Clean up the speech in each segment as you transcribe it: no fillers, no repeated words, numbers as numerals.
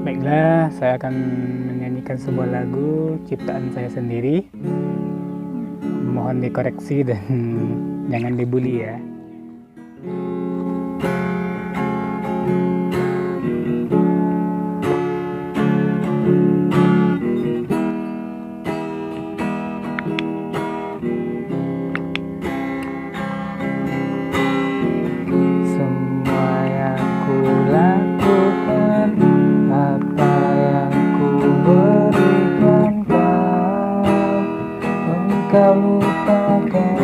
Baiklah, saya akan menyanyikan sebuah lagu ciptaan saya sendiri. Mohon dikoreksi dan jangan dibully ya. Semua yang ku lakukan, apa yang ku berikan engkau lupakan.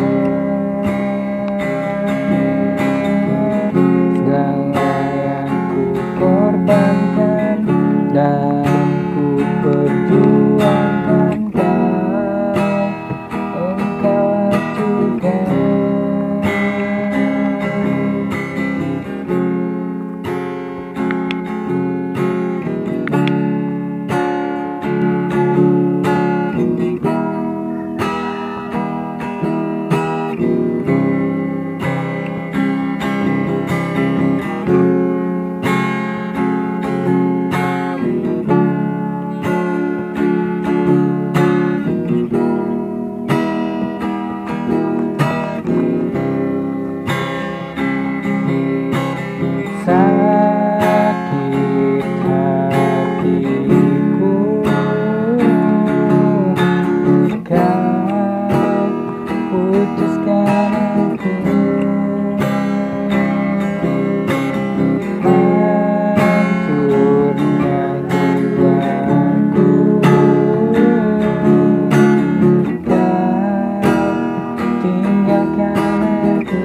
Segala yang ku korbankan dan ku perjuangkan engkau acuhkan. Sakit hatiku, kau putuskan aku. Hancurnya jiwaku, kau tinggalkan aku.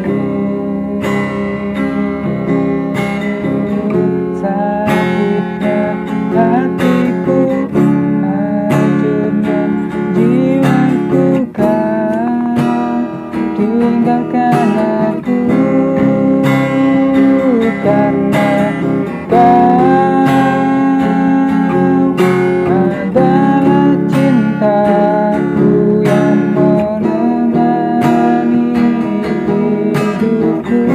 Sakitnya hatiku, hancurnya jiwaku, kau tinggalkan aku. Karena kau adalah cintaku yang menemani hidupku.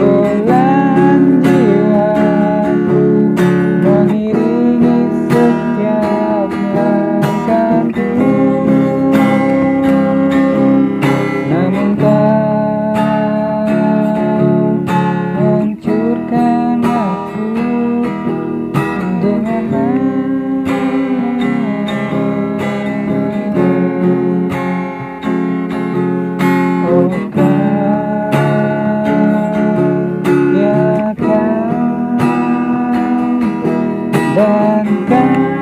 Belahan jiwaku mengiringi setiap langkahku. Namun kau hancurkan aku dengan oh kau, ya kau, dan kau